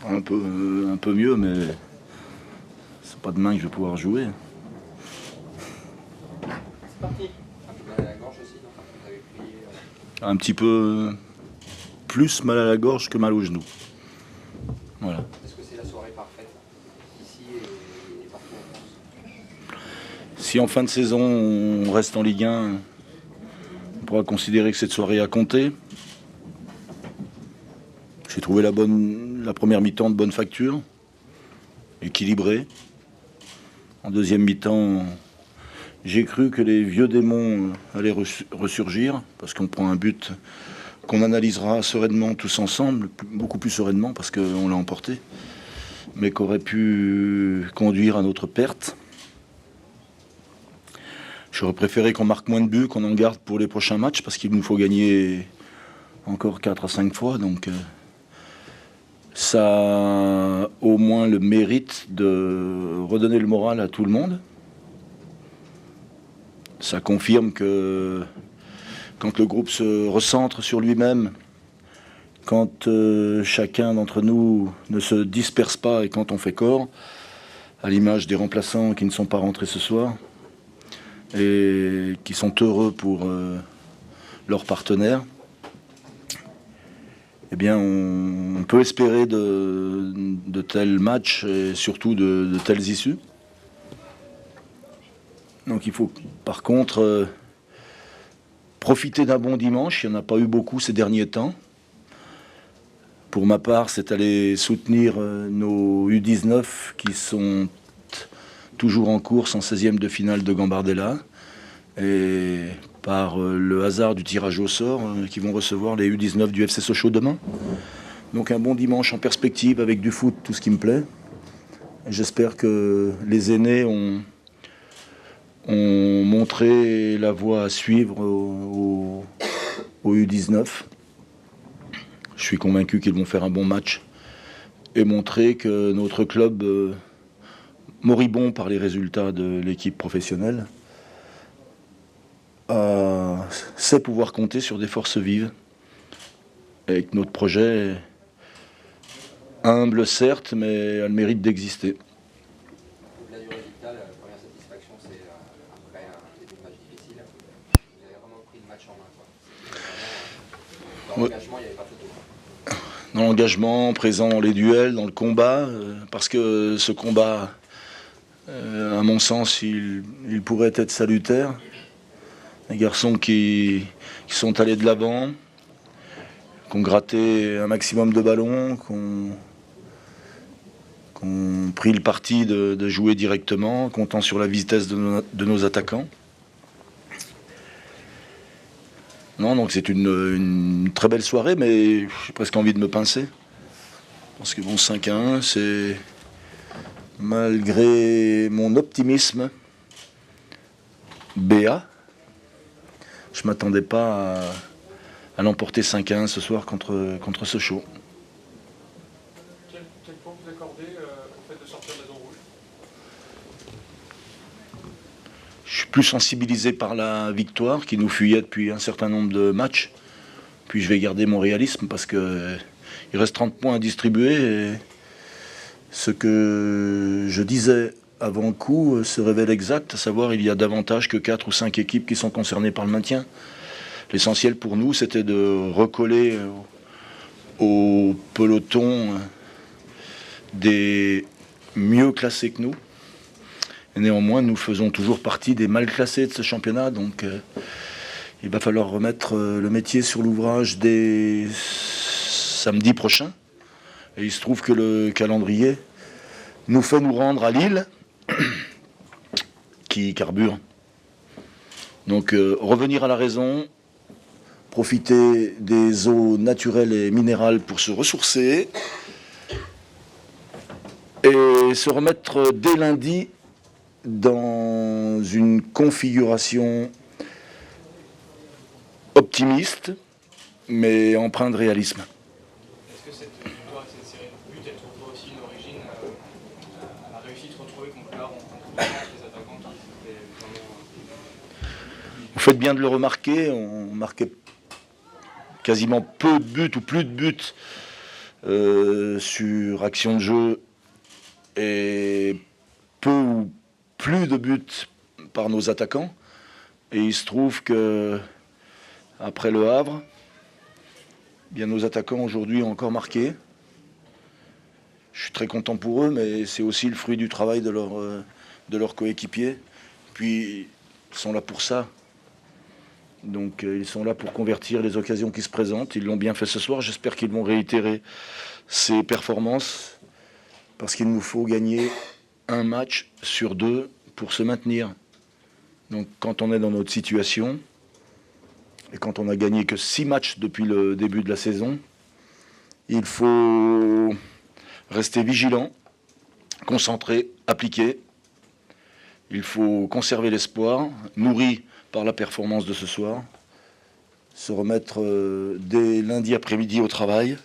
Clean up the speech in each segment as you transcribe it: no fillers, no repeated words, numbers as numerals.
Un peu mieux, mais c'est pas demain que je vais pouvoir jouer. C'est parti. Un peu mal à la gorge aussi, non? Vous avez pris, Un petit peu plus mal à la gorge que mal aux genoux. Voilà. Est-ce que c'est la soirée parfaite ici et partout en France? Si en fin de saison on reste en Ligue 1, on pourra considérer que cette soirée a compté. J'ai trouvé la première mi-temps de bonne facture, équilibrée. En deuxième mi-temps, j'ai cru que les vieux démons allaient ressurgir, parce qu'on prend un but qu'on analysera sereinement tous ensemble, beaucoup plus sereinement parce qu'on l'a emporté, mais qu'aurait pu conduire à notre perte. J'aurais préféré qu'on marque moins de buts, qu'on en garde pour les prochains matchs, parce qu'il nous faut gagner encore 4 à 5 fois, donc ça a au moins le mérite de redonner le moral à tout le monde. Ça confirme que quand le groupe se recentre sur lui-même, quand chacun d'entre nous ne se disperse pas et quand on fait corps, à l'image des remplaçants qui ne sont pas rentrés ce soir et qui sont heureux pour leurs partenaires, eh bien on peut espérer de tels matchs et surtout de telles issues. Donc il faut par contre profiter d'un bon dimanche. Il n'y en a pas eu beaucoup ces derniers temps. Pour ma part, c'est aller soutenir nos U19 qui sont toujours en course en 16e de finale de Gambardella. Et par le hasard du tirage au sort, qui vont recevoir les U19 du FC Sochaux demain. Donc un bon dimanche en perspective avec du foot, tout ce qui me plaît. J'espère que les aînés ont montré la voie à suivre au U19. Je suis convaincu qu'ils vont faire un bon match et montrer que notre club, moribond par les résultats de l'équipe professionnelle, sait pouvoir compter sur des forces vives. Et que notre projet, humble certes, mais a le mérite d'exister. Au-delà du résultat, la première satisfaction, c'est après un début de match difficile. Vous avez vraiment pris le match en main, quoi. Dans l'engagement, il n'y avait pas photo. Dans l'engagement, présent dans les duels, dans le combat, parce que ce combat, à mon sens, il pourrait être salutaire. Les garçons qui sont allés de l'avant, qui ont gratté un maximum de ballons, qui ont pris le parti de jouer directement, comptant sur la vitesse de nos attaquants. Non, donc c'est une très belle soirée, mais j'ai presque envie de me pincer. Parce que bon, 5 à 1, c'est malgré mon optimisme béat. Je ne m'attendais pas à l'emporter 5 à 1 ce soir contre Sochaux. Quel point vous accordez au fait de sortir de la zone rouge? Je suis plus sensibilisé par la victoire qui nous fuyait depuis un certain nombre de matchs. Puis je vais garder mon réalisme parce qu'il reste 30 points à distribuer. Et ce que je disais avant le coup se révèle exact, à savoir il y a davantage que 4 ou 5 équipes qui sont concernées par le maintien. L'essentiel pour nous, c'était de recoller au peloton des mieux classés que nous. Et néanmoins, nous faisons toujours partie des mal classés de ce championnat, donc il va falloir remettre le métier sur l'ouvrage dès samedi prochain. Et il se trouve que le calendrier nous fait nous rendre à Lille, qui carbure. Donc revenir à la raison, profiter des eaux naturelles et minérales pour se ressourcer, et se remettre dès lundi dans une configuration optimiste, mais empreinte de réalisme. Est-ce que cette victoire et cette série de buts, elle trouve aussi une origine à la réussite retrouvée contre l'art contre les attaquants qui étaient vraiment... Vous faites bien de le remarquer, on marquait quasiment peu de buts ou plus de buts sur action de jeu et peu ou plus de buts par nos attaquants. Et il se trouve que après Le Havre, bien nos attaquants aujourd'hui ont encore marqué. Je suis très content pour eux, mais c'est aussi le fruit du travail de leurs coéquipiers. Puis ils sont là pour ça. Donc ils sont là pour convertir les occasions qui se présentent. Ils l'ont bien fait ce soir. J'espère qu'ils vont réitérer ces performances parce qu'il nous faut gagner un match sur 2 pour se maintenir. Donc quand on est dans notre situation et quand on a gagné que 6 matchs depuis le début de la saison, il faut rester vigilant, concentré, appliqué. Il faut conserver l'espoir, nourri par la performance de ce soir, se remettre dès lundi après-midi au travail.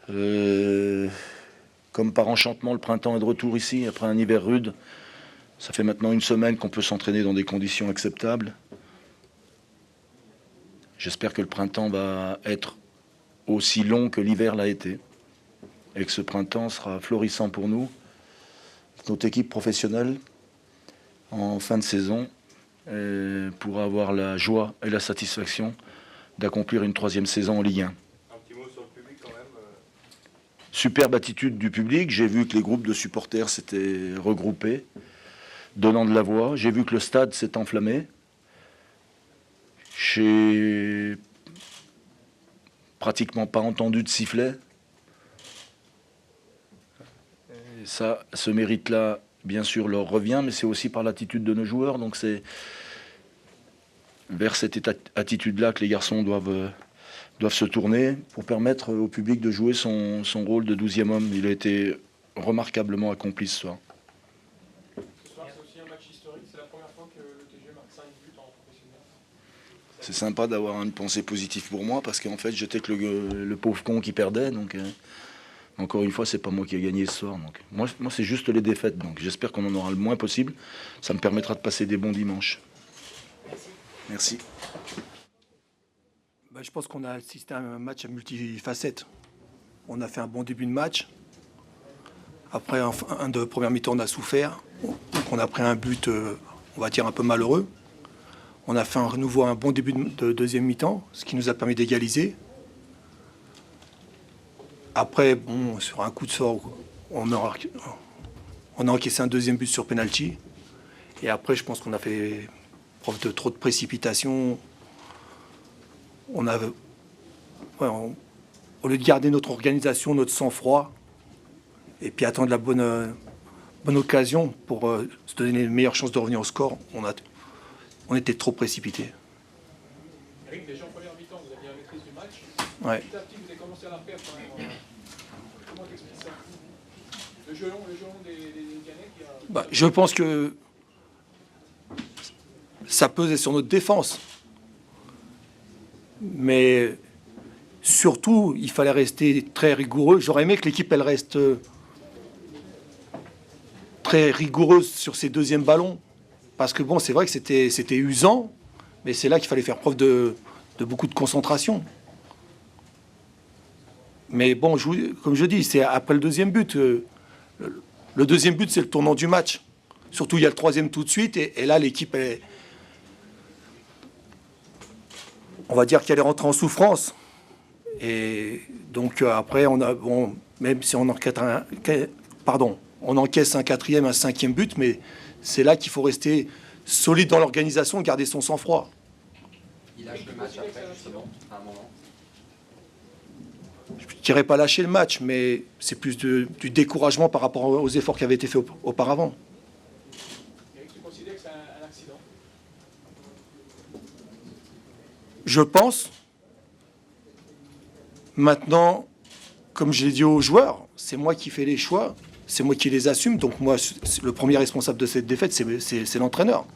Comme par enchantement, le printemps est de retour ici, après un hiver rude. Ça fait maintenant une semaine qu'on peut s'entraîner dans des conditions acceptables. J'espère que le printemps va être aussi long que l'hiver l'a été. Et que ce printemps sera florissant pour nous, notre équipe professionnelle, en fin de saison, pourra avoir la joie et la satisfaction d'accomplir une 3e saison en Ligue 1. Un petit mot sur le public quand même. Superbe attitude du public. J'ai vu que les groupes de supporters s'étaient regroupés, donnant de la voix. J'ai vu que le stade s'est enflammé. J'ai pratiquement pas entendu de sifflet. Et ça, ce mérite-là, bien sûr, leur revient, mais c'est aussi par l'attitude de nos joueurs. Donc c'est vers cette attitude-là que les garçons doivent se tourner pour permettre au public de jouer son rôle de 12e homme. Il a été remarquablement accompli ce soir. Ce soir, c'est aussi un match historique. C'est la première fois que le TGE marque 5 buts en professionnel. C'est sympa d'avoir une pensée positive pour moi parce qu'en fait, j'étais que le pauvre con qui perdait. Donc, encore une fois, c'est pas moi qui ai gagné ce soir. Donc, moi c'est juste les défaites. Donc, j'espère qu'on en aura le moins possible. Ça me permettra de passer des bons dimanches. Merci. Je pense qu'on a assisté à un match à multifacettes. On a fait un bon début de match. Après, un de première mi-temps, on a souffert. Donc on a pris un but, on va dire, un peu malheureux. On a fait à nouveau un bon début de deuxième mi-temps, ce qui nous a permis d'égaliser. Après, bon, sur un coup de sort, on a encaissé un deuxième but sur penalty. Et après, je pense qu'on a fait preuve de trop de précipitation. Au lieu de garder notre organisation, notre sang-froid, et puis attendre la bonne occasion pour se donner les meilleures chances de revenir au score, on était trop précipités. Eric, déjà en première mi-temps, vous aviez la maîtrise du match. Ouais. Petit à petit, vous avez commencé à la perdre quand même. Comment t'expliques ça? Le jeu long des Canets qui a... Je pense que ça pesait sur notre défense. Mais surtout, il fallait rester très rigoureux. J'aurais aimé que l'équipe elle reste très rigoureuse sur ses deuxièmes ballons. Parce que bon, c'est vrai que c'était usant, mais c'est là qu'il fallait faire preuve de beaucoup de concentration. Mais bon, comme je dis, c'est après le deuxième but. Le deuxième but, c'est le tournant du match. Surtout, il y a le troisième tout de suite. Et là, l'équipe est... On va dire qu'elle est rentrée en souffrance. Et donc après, même si on encaisse un quatrième, un cinquième but, mais c'est là qu'il faut rester solide dans l'organisation, garder son sang-froid. Il lâche le match après, justement, à un moment. Je ne dirais pas lâcher le match, mais c'est plus du découragement par rapport aux efforts qui avaient été faits auparavant. Eric, tu considères que c'est un accident? Je pense. Maintenant, comme je l'ai dit aux joueurs, c'est moi qui fais les choix, c'est moi qui les assume. Donc moi, le premier responsable de cette défaite, c'est l'entraîneur.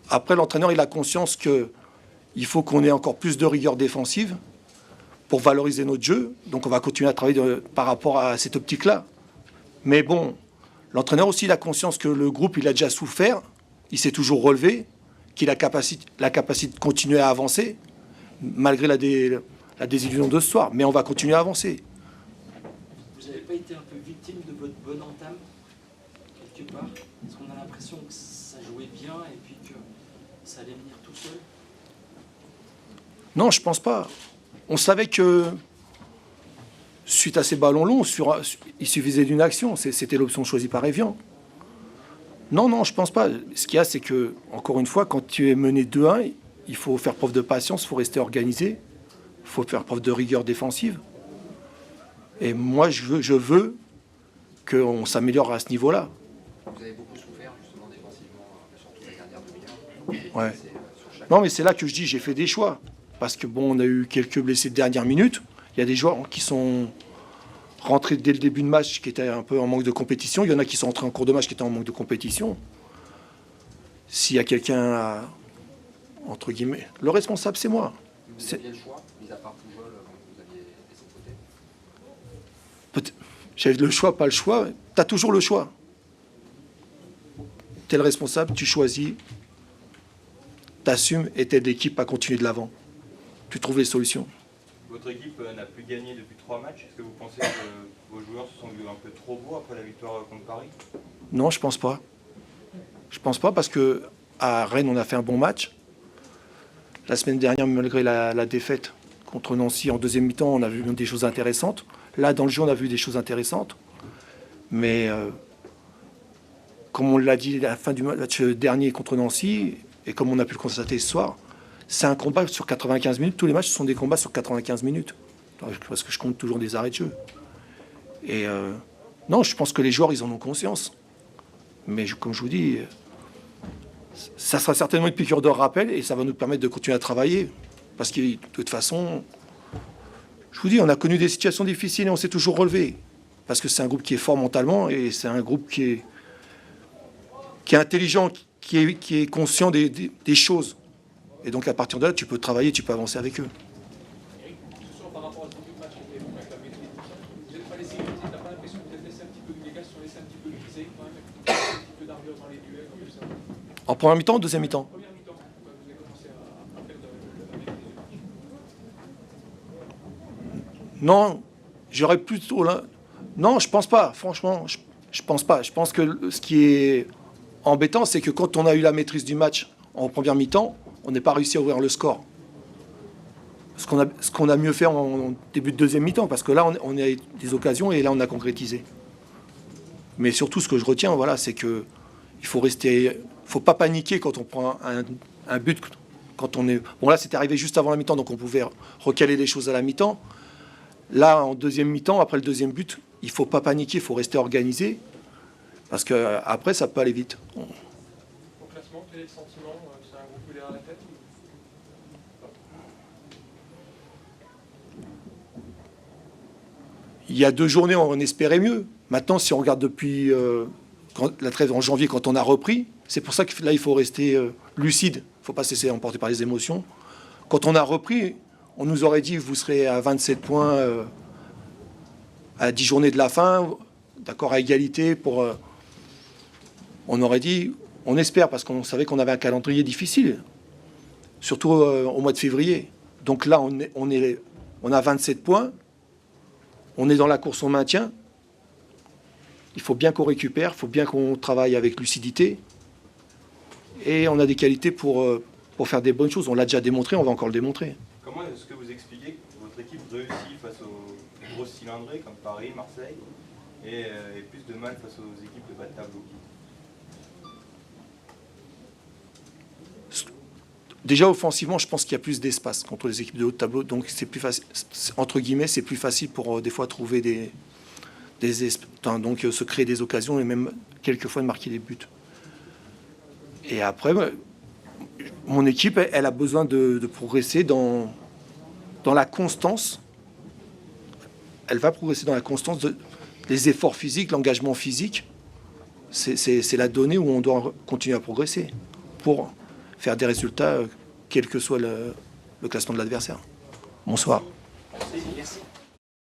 Après, l'entraîneur, il a conscience qu'il faut qu'on ait encore plus de rigueur défensive pour valoriser notre jeu. Donc on va continuer à travailler par rapport à cette optique-là. Mais bon, l'entraîneur aussi, il a conscience que le groupe, il a déjà souffert, il s'est toujours relevé, qu'il a la capacité de continuer à avancer. malgré la désillusion de ce soir. Mais on va continuer à avancer. Vous n'avez pas été un peu victime de votre bonne entame, quelque part? Parce qu'on a l'impression que ça jouait bien et puis que ça allait venir tout seul. Non, je pense pas. On savait que suite à ces ballons longs, il suffisait d'une action. C'était l'option choisie par Evian. Non, je pense pas. Ce qu'il y a, c'est que, encore une fois, quand tu es mené 2-1, il faut faire preuve de patience, il faut rester organisé, il faut faire preuve de rigueur défensive. Et moi, je veux qu'on s'améliore à ce niveau-là. Vous avez beaucoup souffert justement défensivement, surtout la dernière demi-heure. Ouais. Sur chaque... Non, mais c'est là que je dis j'ai fait des choix. Parce que bon, on a eu quelques blessés de dernière minute. Il y a des joueurs qui sont rentrés dès le début de match qui étaient un peu en manque de compétition. Il y en a qui sont rentrés en cours de match qui étaient en manque de compétition. S'il y a quelqu'un entre guillemets, le responsable, c'est moi. Vous aviez le choix, mis à part Pujol, vous aviez laissé de côté? J'avais le choix, pas le choix. Tu as toujours le choix. Tu es le responsable, tu choisis, tu assumes et tu aides l'équipe à continuer de l'avant. Tu trouves les solutions. Votre équipe n'a plus gagné depuis 3 matchs. Est-ce que vous pensez que vos joueurs se sont vus un peu trop beaux après la victoire contre Paris? Non, je pense pas. Je pense pas parce que à Rennes, on a fait un bon match. La semaine dernière, malgré la défaite contre Nancy en deuxième mi-temps, on a vu des choses intéressantes. Là, dans le jeu, on a vu des choses intéressantes. Mais comme on l'a dit à la fin du match dernier contre Nancy, et comme on a pu le constater ce soir, c'est un combat sur 95 minutes. Tous les matchs sont des combats sur 95 minutes. Parce que je compte toujours des arrêts de jeu. Et non, je pense que les joueurs, ils en ont conscience. Mais comme je vous dis, ça sera certainement une piqûre de rappel et ça va nous permettre de continuer à travailler. Parce que de toute façon, je vous dis, on a connu des situations difficiles et on s'est toujours relevé. Parce que c'est un groupe qui est fort mentalement et c'est un groupe qui est intelligent, qui est conscient des choses. Et donc à partir de là, tu peux travailler, tu peux avancer avec eux. Eric, ce soir par rapport à ce début de match qui était bon avec la maîtrise, vous n'êtes pas laissé griser, t'as pas l'impression que vous êtes laissé un petit peu, les gars se sont laissés un petit peu griser quand même, un petit peu d'armure dans les duels, comme ça. En première mi-temps ou deuxième mi-temps? Première mi-temps, vous avez commencé à faire la maîtrise du match. Non, j'aurais plutôt là. Non, je pense pas. Franchement, je pense pas. Je pense que ce qui est embêtant, c'est que quand on a eu la maîtrise du match en première mi-temps, on n'est pas réussi à ouvrir le score. Ce qu'on a mieux fait en début de deuxième mi-temps, parce que là, on a eu des occasions et là, on a concrétisé. Mais surtout, ce que je retiens, voilà, c'est que il faut pas paniquer quand on prend un but. Quand on est, bon là, c'était arrivé juste avant la mi-temps, donc on pouvait recaler les choses à la mi-temps. Là, en deuxième mi-temps, après le deuxième but, il faut pas paniquer, il faut rester organisé, parce que après, ça peut aller vite. Au classement, quel est le sentiment? C'est un groupe où il est à la tête ou... Il y a 2 journées, on espérait mieux. Maintenant, si on regarde depuis la trêve en janvier, quand on a repris, c'est pour ça que là, il faut rester lucide. Il ne faut pas se laisser emporter par les émotions. Quand on a repris, on nous aurait dit vous serez à 27 points à 10 journées de la fin, d'accord, à égalité. On aurait dit, on espère, parce qu'on savait qu'on avait un calendrier difficile, surtout au mois de février. Donc là, on a 27 points. On est dans la course au maintien. Il faut bien qu'on récupère, il faut bien qu'on travaille avec lucidité. Et on a des qualités pour faire des bonnes choses. On l'a déjà démontré, on va encore le démontrer. Comment est-ce que vous expliquez que votre équipe réussit face aux grosses cylindrées comme Paris, Marseille, et plus de mal face aux équipes de bas de tableau? Déjà offensivement, je pense qu'il y a plus d'espace contre les équipes de haut de tableau, donc c'est plus facile, entre guillemets, c'est plus facile pour des fois trouver donc se créer des occasions et même quelquefois de marquer des buts. Et après, mon équipe, elle a besoin de progresser dans la constance. Elle va progresser dans la constance des efforts physiques, l'engagement physique. C'est la donnée où on doit continuer à progresser pour faire des résultats, quel que soit le classement de l'adversaire. Bonsoir. Merci.